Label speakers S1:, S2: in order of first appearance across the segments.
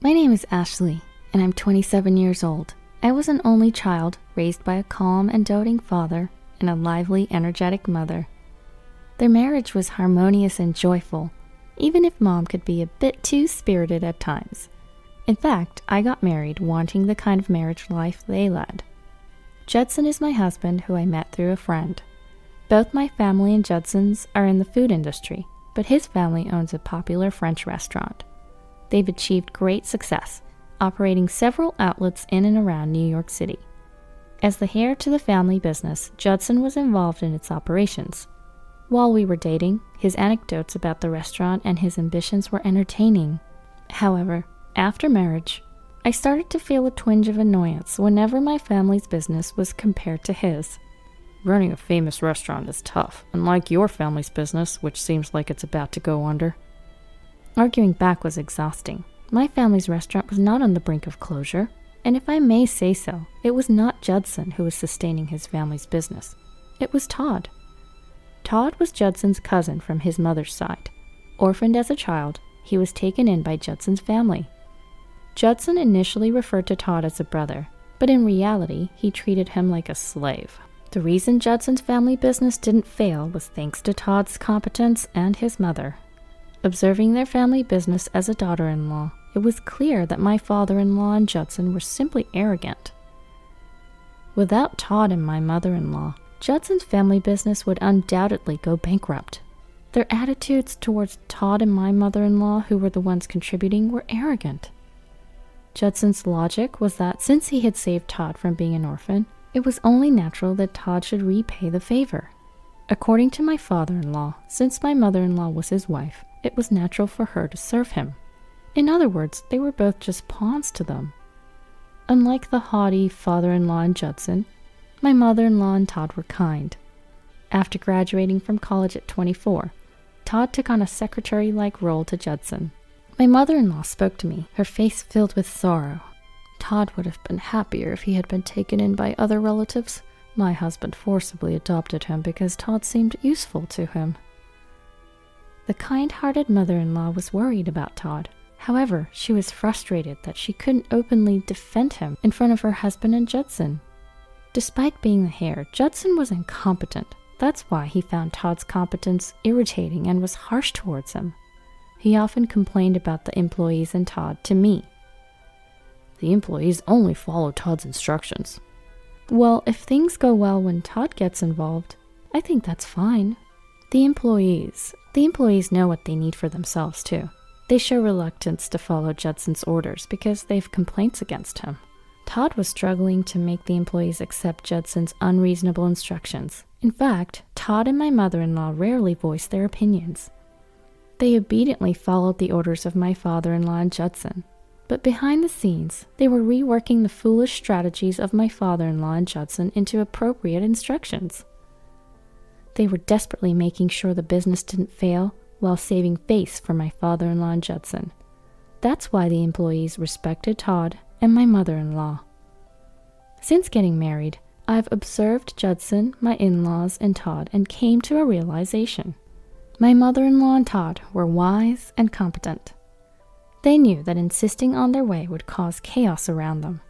S1: My name is Ashley, and I'm 27 years old. I was an only child raised by a calm and doting father and a lively, energetic mother. Their marriage was harmonious and joyful, even if Mom could be a bit too spirited at times. In fact, I got married wanting the kind of marriage life they led. Judson is my husband, who I met through a friend. Both my family and Judson's are in the food industry, but his family owns a popular French restaurant. They've achieved great success, operating several outlets in and around New York City. As the heir to the family business, Judson was involved in its operations. While we were dating, his anecdotes about the restaurant and his ambitions were entertaining. However, after marriage, I started to feel a twinge of annoyance whenever my family's business was compared to his. Running a famous restaurant is tough, unlike your family's business, which seems like it's about to go under. Arguing back was exhausting. My family's restaurant was not on the brink of closure, and if I may say so, it was not Judson who was sustaining his family's business. It was Todd. Todd was Judson's cousin from his mother's side. Orphaned as a child, he was taken in by Judson's family. Judson initially referred to Todd as a brother, but in reality, he treated him like a slave. The reason Judson's family business didn't fail was thanks to Todd's competence and his mother. Observing their family business as a daughter-in-law, it was clear that my father-in-law and Judson were simply arrogant. Without Todd and my mother-in-law, Judson's family business would undoubtedly go bankrupt. Their attitudes towards Todd and my mother-in-law, who were the ones contributing, were arrogant. Judson's logic was that since he had saved Todd from being an orphan, it was only natural that Todd should repay the favor. According to my father-in-law, since my mother-in-law was his wife, it was natural for her to serve him. In other words, they were both just pawns to them. Unlike the haughty father-in-law and Judson, my mother-in-law and Todd were kind. After graduating from college at 24, Todd took on a secretary-like role to Judson. My mother-in-law spoke to me, her face filled with sorrow. Todd would have been happier if he had been taken in by other relatives. My husband forcibly adopted him because Todd seemed useful to him. The kind-hearted mother-in-law was worried about Todd. However, she was frustrated that she couldn't openly defend him in front of her husband and Judson. Despite being the heir, Judson was incompetent. That's why he found Todd's competence irritating and was harsh towards him. He often complained about the employees and Todd to me. The employees only follow Todd's instructions. Well, if things go well when Todd gets involved, I think that's fine. The employees know what they need for themselves too. They show reluctance to follow Judson's orders because they have complaints against him. Todd was struggling to make the employees accept Judson's unreasonable instructions. In fact, Todd and my mother-in-law rarely voiced their opinions. They obediently followed the orders of my father-in-law and Judson. But behind the scenes, they were reworking the foolish strategies of my father-in-law and Judson into appropriate instructions. They were desperately making sure the business didn't fail while saving face for my father-in-law and Judson. That's why the employees respected Todd and my mother-in-law. Since getting married, I've observed Judson, my in-laws, and Todd and came to a realization. My mother-in-law and Todd were wise and competent. They knew that insisting on their way would cause chaos around them.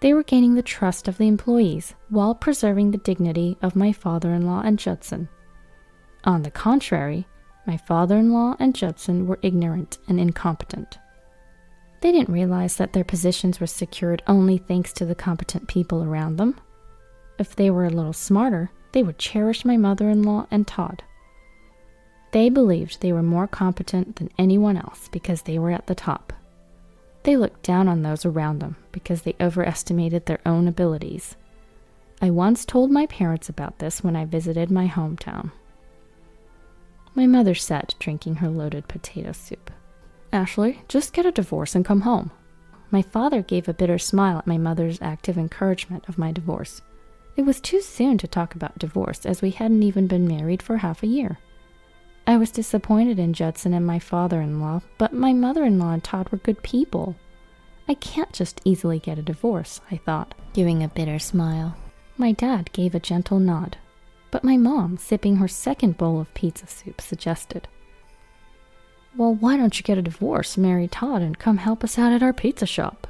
S1: They were gaining the trust of the employees while preserving the dignity of my father-in-law and Judson. On the contrary, my father-in-law and Judson were ignorant and incompetent. They didn't realize that their positions were secured only thanks to the competent people around them. If they were a little smarter, they would cherish my mother-in-law and Todd. They believed they were more competent than anyone else because they were at the top. They looked down on those around them because they overestimated their own abilities. I once told my parents about this when I visited my hometown. My mother sat drinking her loaded potato soup. "Ashley, just get a divorce and come home." My father gave a bitter smile at my mother's active encouragement of my divorce. It was too soon to talk about divorce as we hadn't even been married for half a year. I was disappointed in Judson and my father-in-law, but my mother-in-law and Todd were good people. I can't just easily get a divorce, I thought, giving a bitter smile. My dad gave a gentle nod, but my mom, sipping her second bowl of pizza soup, suggested, Well, why don't you get a divorce, marry Todd, and come help us out at our pizza shop?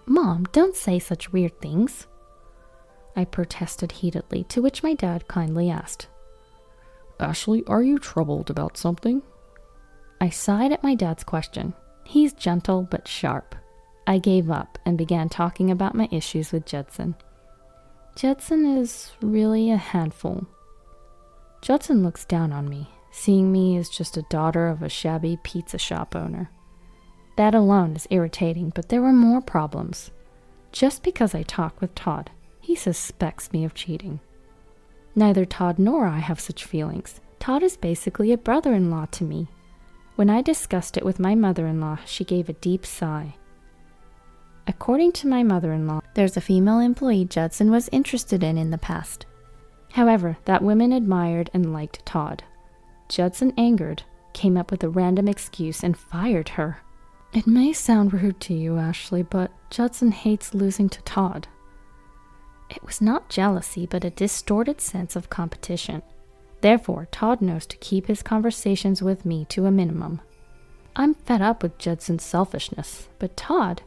S1: Mom, don't say such weird things, I protested heatedly, to which my dad kindly asked, Ashley, are you troubled about something? I sighed at my dad's question. He's gentle but sharp. I gave up and began talking about my issues with Judson. Judson is really a handful. Judson looks down on me, seeing me as just a daughter of a shabby pizza shop owner. That alone is irritating, but there were more problems. Just because I talk with Todd, he suspects me of cheating. Neither Todd nor I have such feelings. Todd is basically a brother-in-law to me. When I discussed it with my mother-in-law, she gave a deep sigh. According to my mother-in-law, there's a female employee Judson was interested in the past. However, that woman admired and liked Todd. Judson, angered, came up with a random excuse and fired her. It may sound rude to you, Ashley, but Judson hates losing to Todd. It was not jealousy, but a distorted sense of competition. Therefore, Todd knows to keep his conversations with me to a minimum. I'm fed up with Judson's selfishness, but Todd,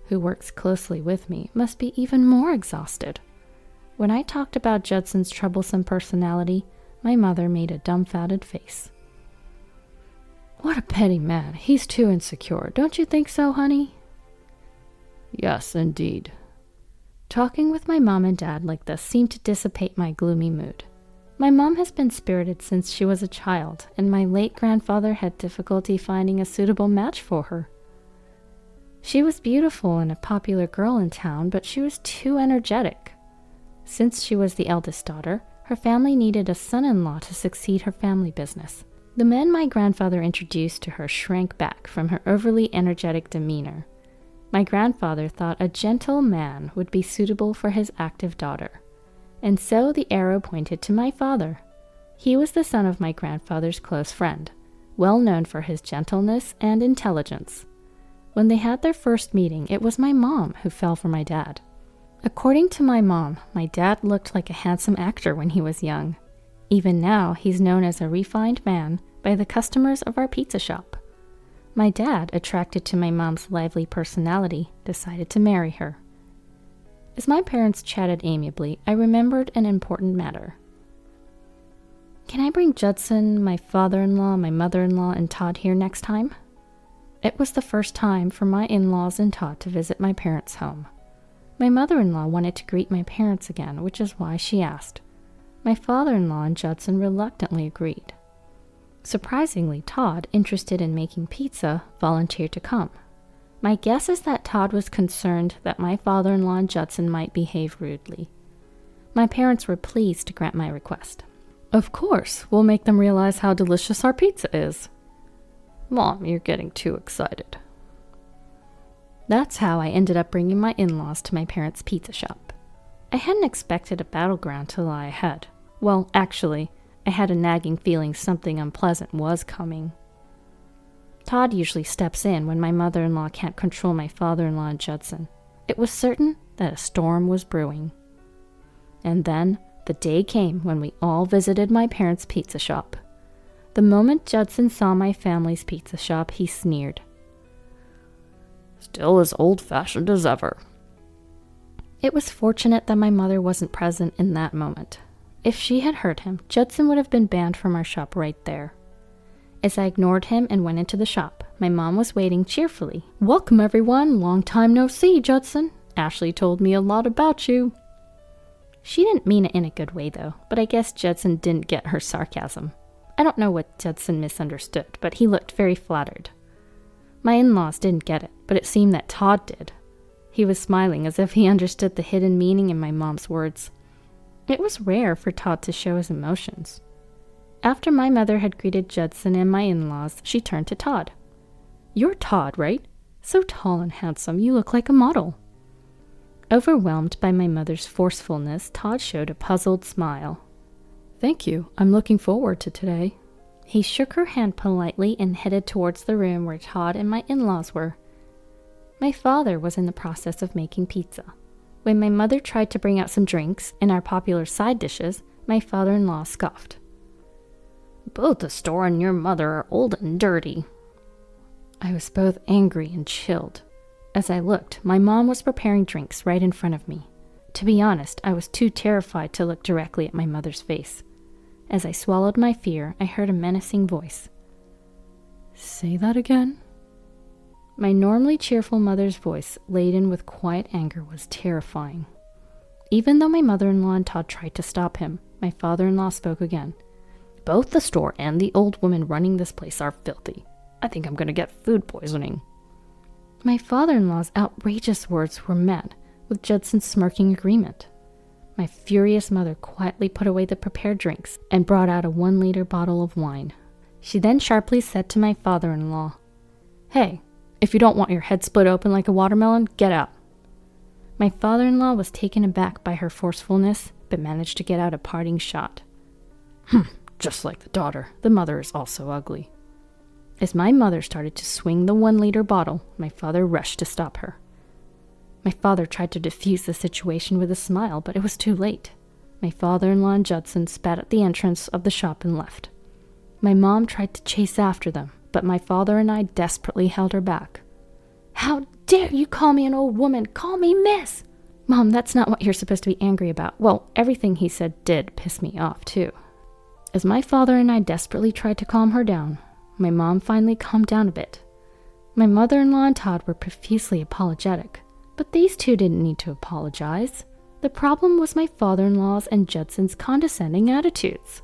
S1: who works closely with me, must be even more exhausted. When I talked about Judson's troublesome personality, my mother made a dumbfounded face. What a petty man. He's too insecure. Don't you think so, honey? Yes, indeed. Talking with my mom and dad like this seemed to dissipate my gloomy mood. My mom has been spirited since she was a child, and my late grandfather had difficulty finding a suitable match for her. She was beautiful and a popular girl in town, but she was too energetic. Since she was the eldest daughter, her family needed a son-in-law to succeed her family business. The men my grandfather introduced to her shrank back from her overly energetic demeanor. My grandfather thought a gentle man would be suitable for his active daughter, and so the arrow pointed to my father. He was the son of my grandfather's close friend, well known for his gentleness and intelligence. When they had their first meeting, it was my mom who fell for my dad. According to my mom, my dad looked like a handsome actor when he was young. Even now, he's known as a refined man by the customers of our pizza shop. My dad, attracted to my mom's lively personality, decided to marry her. As my parents chatted amiably, I remembered an important matter. Can I bring Judson, my father-in-law, my mother-in-law, and Todd here next time? It was the first time for my in-laws and Todd to visit my parents' home. My mother-in-law wanted to greet my parents again, which is why she asked. My father-in-law and Judson reluctantly agreed. Surprisingly, Todd, interested in making pizza, volunteered to come. My guess is that Todd was concerned that my father-in-law and Judson might behave rudely. My parents were pleased to grant my request. Of course, we'll make them realize how delicious our pizza is. Mom, you're getting too excited. That's how I ended up bringing my in-laws to my parents' pizza shop. I hadn't expected a battleground to lie ahead. Well, actually, I had a nagging feeling something unpleasant was coming. Todd usually steps in when my mother-in-law can't control my father-in-law and Judson. It was certain that a storm was brewing. And then, the day came when we all visited my parents' pizza shop. The moment Judson saw my family's pizza shop, he sneered. Still as old-fashioned as ever. It was fortunate that my mother wasn't present in that moment. If she had heard him, Judson would have been banned from our shop right there. As I ignored him and went into the shop, my mom was waiting cheerfully. Welcome, everyone. Long time no see, Judson. Ashley told me a lot about you. She didn't mean it in a good way, though, but I guess Judson didn't get her sarcasm. I don't know what Judson misunderstood, but he looked very flattered. My in-laws didn't get it, but it seemed that Todd did. He was smiling as if he understood the hidden meaning in my mom's words. It was rare for Todd to show his emotions. After my mother had greeted Judson and my in-laws, she turned to Todd. You're Todd, right? So tall and handsome, you look like a model. Overwhelmed by my mother's forcefulness, Todd showed a puzzled smile. Thank you. I'm looking forward to today. He shook her hand politely and headed towards the room where Todd and my in-laws were. My father was in the process of making pizza. When my mother tried to bring out some drinks and our popular side dishes, my father-in-law scoffed. Both the store and your mother are old and dirty. I was both angry and chilled. As I looked, my mom was preparing drinks right in front of me. To be honest, I was too terrified to look directly at my mother's face. As I swallowed my fear, I heard a menacing voice. "Say that again?" My normally cheerful mother's voice, laden with quiet anger, was terrifying. Even though my mother-in-law and Todd tried to stop him, my father-in-law spoke again. "Both the store and the old woman running this place are filthy. I think I'm gonna get food poisoning." My father-in-law's outrageous words were met with Judson's smirking agreement. My furious mother quietly put away the prepared drinks and brought out a 1-liter bottle of wine. She then sharply said to my father-in-law, "Hey, if you don't want your head split open like a watermelon, get out." My father-in-law was taken aback by her forcefulness, but managed to get out a parting shot. Just like the daughter, the mother is also ugly." As my mother started to swing the 1-liter bottle, my father rushed to stop her. My father tried to defuse the situation with a smile, but it was too late. My father-in-law and Judson spat at the entrance of the shop and left. My mom tried to chase after them, but my father and I desperately held her back. "How dare you call me an old woman? Call me miss!" "Mom, that's not what you're supposed to be angry about." Well, everything he said did piss me off, too. As my father and I desperately tried to calm her down, my mom finally calmed down a bit. My mother-in-law and Todd were profusely apologetic, but these two didn't need to apologize. The problem was my father-in-law's and Judson's condescending attitudes.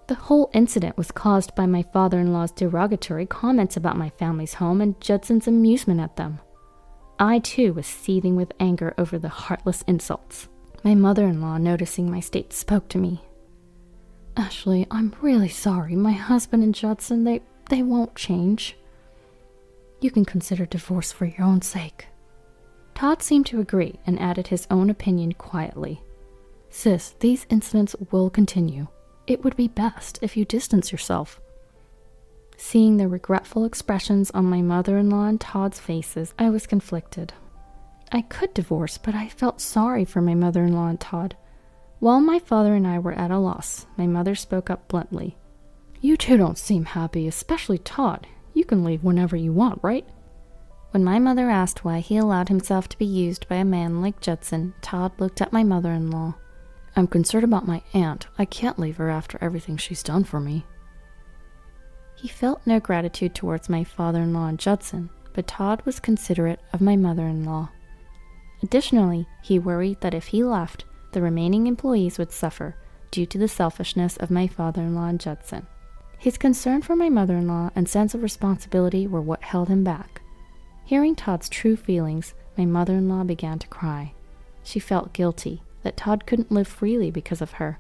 S1: The whole incident was caused by my father-in-law's derogatory comments about my family's home and Judson's amusement at them. I, too, was seething with anger over the heartless insults. My mother-in-law, noticing my state, spoke to me. "Ashley, I'm really sorry. My husband and Judson, they won't change. You can consider divorce for your own sake." Todd seemed to agree and added his own opinion quietly. "Sis, these incidents will continue. It would be best if you distance yourself." Seeing the regretful expressions on my mother-in-law and Todd's faces, I was conflicted. I could divorce, but I felt sorry for my mother-in-law and Todd. While my father and I were at a loss, my mother spoke up bluntly. "You two don't seem happy, especially Todd. You can leave whenever you want, right?" When my mother asked why he allowed himself to be used by a man like Judson, Todd looked at my mother-in-law. "I'm concerned about my aunt. I can't leave her after everything she's done for me." He felt no gratitude towards my father-in-law and Judson, but Todd was considerate of my mother-in-law. Additionally, he worried that if he left, the remaining employees would suffer due to the selfishness of my father-in-law and Judson. His concern for my mother-in-law and sense of responsibility were what held him back. Hearing Todd's true feelings, my mother-in-law began to cry. She felt guilty that Todd couldn't live freely because of her.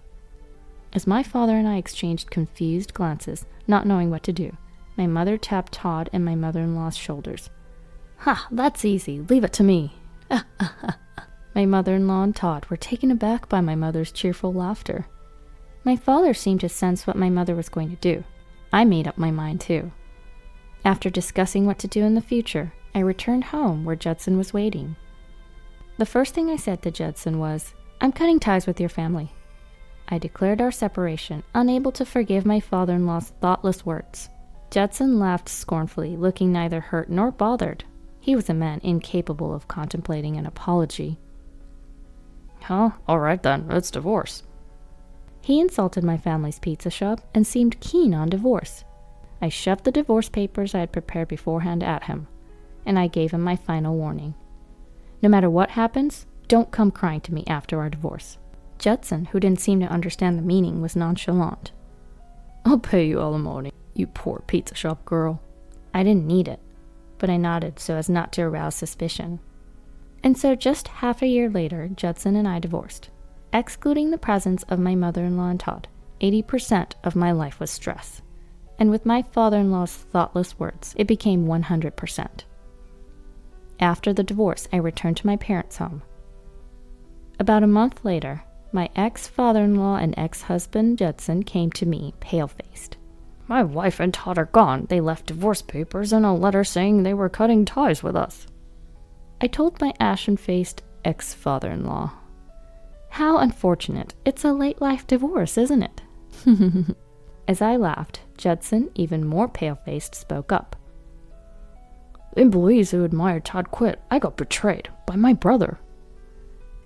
S1: As my father and I exchanged confused glances, not knowing what to do, my mother tapped Todd and my mother-in-law's shoulders. "Ha, that's easy. Leave it to me." My mother-in-law and Todd were taken aback by my mother's cheerful laughter. My father seemed to sense what my mother was going to do. I made up my mind too. After discussing what to do in the future, I returned home where Judson was waiting. The first thing I said to Judson was, "I'm cutting ties with your family." I declared our separation, unable to forgive my father-in-law's thoughtless words. Judson laughed scornfully, looking neither hurt nor bothered. He was a man incapable of contemplating an apology. "Huh, all right then, let's divorce." He insulted my family's pizza shop and seemed keen on divorce. I shoved the divorce papers I had prepared beforehand at him, and I gave him my final warning. "No matter what happens, don't come crying to me after our divorce." Judson, who didn't seem to understand the meaning, was nonchalant. "I'll pay you alimony, you poor pizza shop girl." I didn't need it, but I nodded so as not to arouse suspicion. And so just half a year later, Judson and I divorced. Excluding the presence of my mother-in-law and Todd, 80% of my life was stress. And with my father-in-law's thoughtless words, it became 100%. After the divorce, I returned to my parents' home. About a month later, my ex-father-in-law and ex-husband Judson came to me, pale-faced. "My wife and Todd are gone. They left divorce papers and a letter saying they were cutting ties with us." I told my ashen-faced ex-father-in-law. "How unfortunate. It's a late-life divorce, isn't it?" As I laughed, Judson, even more pale-faced, spoke up.
S2: The employees who admired Todd quit. I got betrayed by my brother."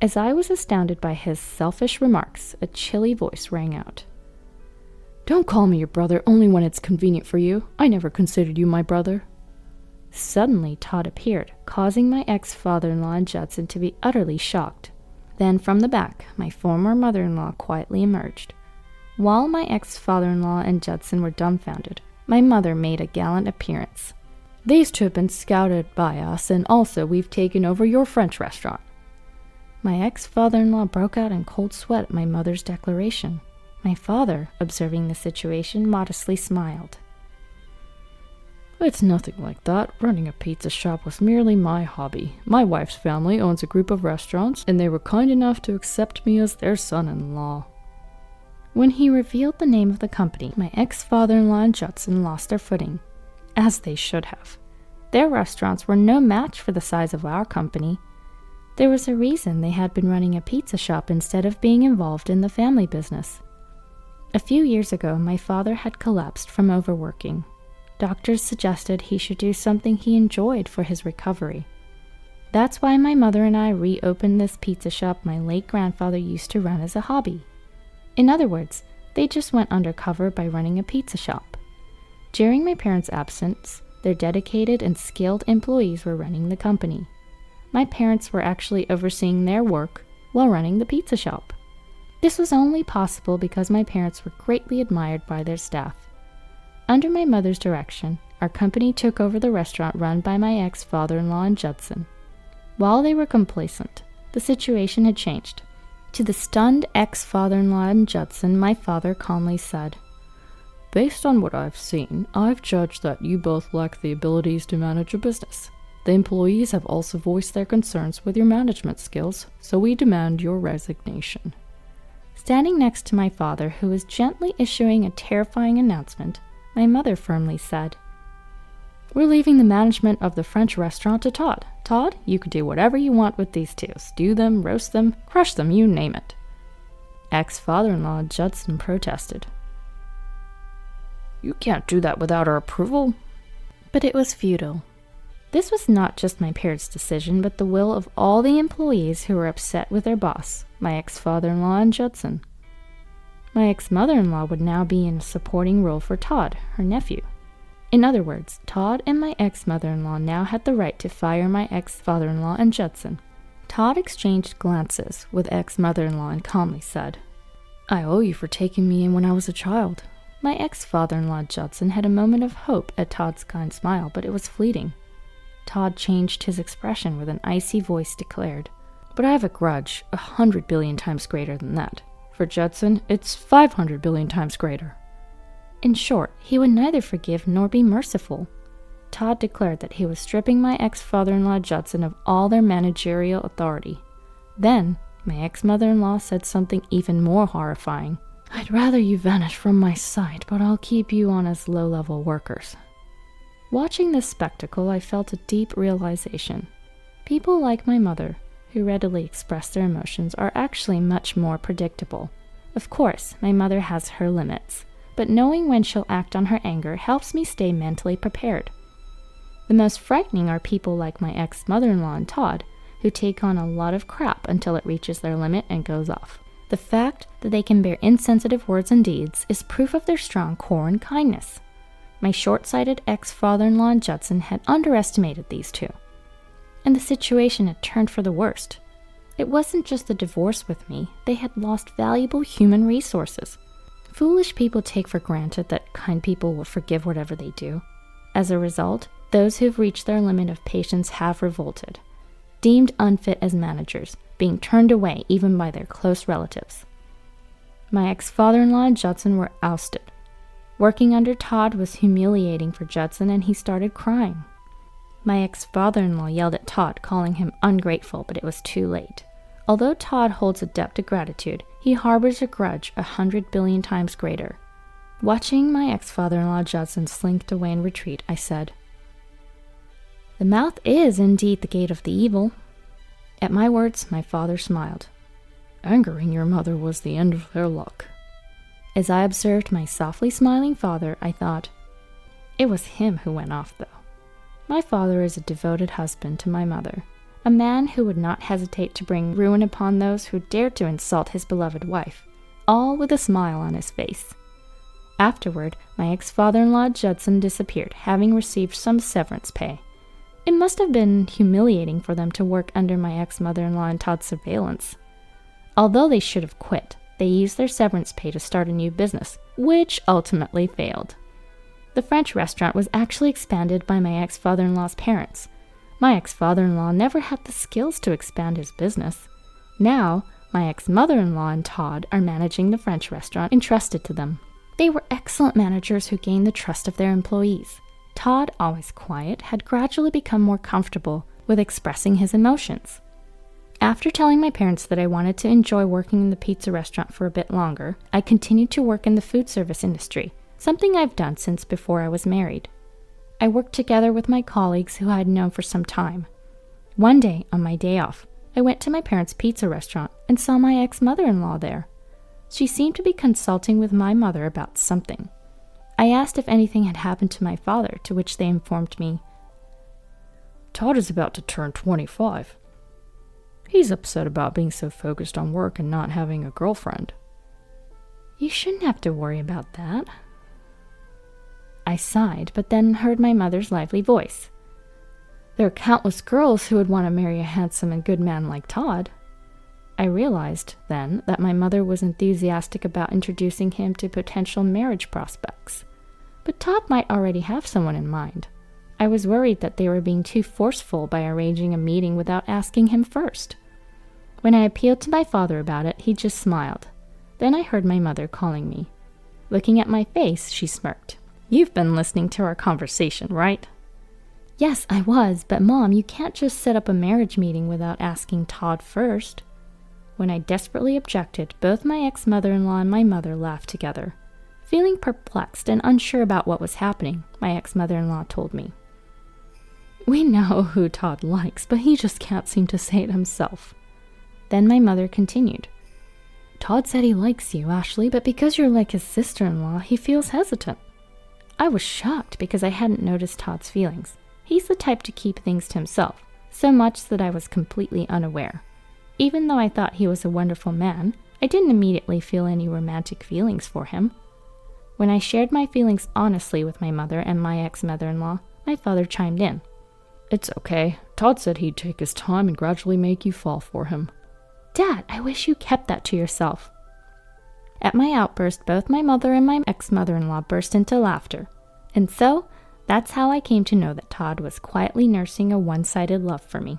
S1: As I was astounded by his selfish remarks, a chilly voice rang out.
S2: "Don't call me your brother only when it's convenient for you. I never considered you my brother."
S1: Suddenly, Todd appeared, causing my ex-father-in-law and Judson to be utterly shocked. Then, from the back, my former mother-in-law quietly emerged. While my ex-father-in-law and Judson were dumbfounded, my mother made a gallant appearance.
S2: "These two have been scouted by us, and also we've taken over your French restaurant."
S1: My ex-father-in-law broke out in cold sweat at my mother's declaration. My father, observing the situation, modestly smiled.
S2: "It's nothing like that. Running a pizza shop was merely my hobby. My wife's family owns a group of restaurants, and they were kind enough to accept me as their son-in-law."
S1: When he revealed the name of the company, my ex-father-in-law and Judson lost their footing, as they should have. Their restaurants were no match for the size of our company. There was a reason they had been running a pizza shop instead of being involved in the family business. A few years ago, my father had collapsed from overworking. Doctors suggested he should do something he enjoyed for his recovery. That's why my mother and I reopened this pizza shop my late grandfather used to run as a hobby. In other words, they just went undercover by running a pizza shop. During my parents' absence, their dedicated and skilled employees were running the company. My parents were actually overseeing their work while running the pizza shop. This was only possible because my parents were greatly admired by their staff. Under my mother's direction, our company took over the restaurant run by my ex-father-in-law and Judson. While they were complacent, the situation had changed. To the stunned ex-father-in-law and Judson, my father calmly said,
S2: "Based on what I've seen, I've judged that you both lack the abilities to manage a business. The employees have also voiced their concerns with your management skills, so we demand your resignation."
S1: Standing next to my father, who was gently issuing a terrifying announcement, my mother firmly said,
S2: "We're leaving the management of the French restaurant to Todd. Todd, you can do whatever you want with these two. Stew them, roast them, crush them, you name it."
S1: Ex-father-in-law Judson protested.
S2: "You can't do that without our approval."
S1: But it was futile. This was not just my parents' decision, but the will of all the employees who were upset with their boss, my ex-father-in-law and Judson. My ex-mother-in-law would now be in a supporting role for Todd, her nephew. In other words, Todd and my ex-mother-in-law now had the right to fire my ex-father-in-law and Judson. Todd exchanged glances with ex-mother-in-law and calmly said,
S2: "I owe you for taking me in when I was a child."
S1: My ex-father-in-law Judson had a moment of hope at Todd's kind smile, but it was fleeting. Todd changed his expression with an icy voice declared,
S2: "But I have a grudge 100 billion times greater than that. For Judson, it's 500 billion times greater."
S1: In short, he would neither forgive nor be merciful. Todd declared that he was stripping my ex-father-in-law Judson of all their managerial authority. Then, my ex-mother-in-law said something even more horrifying.
S2: "I'd rather you vanish from my sight, but I'll keep you on as low-level workers."
S1: Watching this spectacle, I felt a deep realization. People like my mother, who readily express their emotions, are actually much more predictable. Of course, my mother has her limits, but knowing when she'll act on her anger helps me stay mentally prepared. The most frightening are people like my ex-mother-in-law and Todd, who take on a lot of crap until it reaches their limit and goes off. The fact that they can bear insensitive words and deeds is proof of their strong core and kindness. My short-sighted ex-father-in-law and Judson had underestimated these two, and the situation had turned for the worst. It wasn't just the divorce with me, they had lost valuable human resources. Foolish people take for granted that kind people will forgive whatever they do. As a result, those who've reached their limit of patience have revolted, deemed unfit as managers, being turned away even by their close relatives. My ex-father-in-law and Judson were ousted. Working under Todd was humiliating for Judson, and he started crying. My ex-father-in-law yelled at Todd, calling him ungrateful, but it was too late. Although Todd holds a debt to gratitude, he harbors a grudge 100 billion times greater. Watching my ex-father-in-law Judson slink away in retreat, I said, "The mouth is indeed the gate of the evil." At my words, my father smiled.
S2: "Angering your mother was the end of their luck."
S1: As I observed my softly smiling father, I thought, it was him who went off, though. My father is a devoted husband to my mother, a man who would not hesitate to bring ruin upon those who dared to insult his beloved wife, all with a smile on his face. Afterward, my ex-father-in-law Judson disappeared, having received some severance pay. It must have been humiliating for them to work under my ex-mother-in-law and Todd's surveillance. Although they should have quit, they used their severance pay to start a new business, which ultimately failed. The French restaurant was actually expanded by my ex-father-in-law's parents. My ex-father-in-law never had the skills to expand his business. Now, my ex-mother-in-law and Todd are managing the French restaurant entrusted to them. They were excellent managers who gained the trust of their employees. Todd, always quiet, had gradually become more comfortable with expressing his emotions. After telling my parents that I wanted to enjoy working in the pizza restaurant for a bit longer, I continued to work in the food service industry, something I've done since before I was married. I worked together with my colleagues who I had known for some time. One day, on my day off, I went to my parents' pizza restaurant and saw my ex-mother-in-law there. She seemed to be consulting with my mother about something. I asked if anything had happened to my father, to which they informed me,
S2: Todd is about to turn 25. He's upset about being so focused on work and not having a girlfriend.
S1: You shouldn't have to worry about that. I sighed, but then heard my mother's lively voice. There are countless girls who would want to marry a handsome and good man like Todd. I realized, then, that my mother was enthusiastic about introducing him to potential marriage prospects. But Todd might already have someone in mind. I was worried that they were being too forceful by arranging a meeting without asking him first. When I appealed to my father about it, he just smiled. Then I heard my mother calling me. Looking at my face, she smirked.
S2: You've been listening to our conversation, right?
S1: Yes, I was, but Mom, you can't just set up a marriage meeting without asking Todd first. When I desperately objected, both my ex-mother-in-law and my mother laughed together. Feeling perplexed and unsure about what was happening, my ex-mother-in-law told me,
S2: We know who Todd likes, but he just can't seem to say it himself.
S1: Then my mother continued,
S2: Todd said he likes you, Ashley, but because you're like his sister-in-law, he feels hesitant.
S1: I was shocked because I hadn't noticed Todd's feelings. He's the type to keep things to himself, so much that I was completely unaware. Even though I thought he was a wonderful man, I didn't immediately feel any romantic feelings for him. When I shared my feelings honestly with my mother and my ex-mother-in-law, my father chimed in.
S2: It's okay. Todd said he'd take his time and gradually make you fall for him.
S1: Dad, I wish you kept that to yourself. At my outburst, both my mother and my ex-mother-in-law burst into laughter. And so, that's how I came to know that Todd was quietly nursing a one-sided love for me.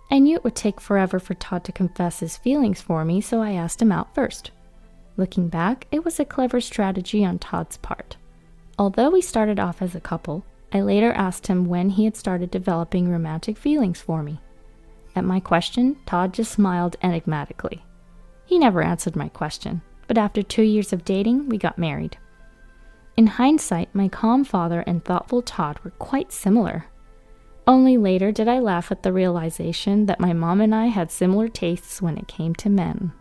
S1: I knew it would take forever for Todd to confess his feelings for me, so I asked him out first. Looking back, it was a clever strategy on Todd's part. Although we started off as a couple, I later asked him when he had started developing romantic feelings for me. At my question, Todd just smiled enigmatically. He never answered my question, but after 2 years of dating, we got married. In hindsight, my calm father and thoughtful Todd were quite similar. Only later did I laugh at the realization that my mom and I had similar tastes when it came to men.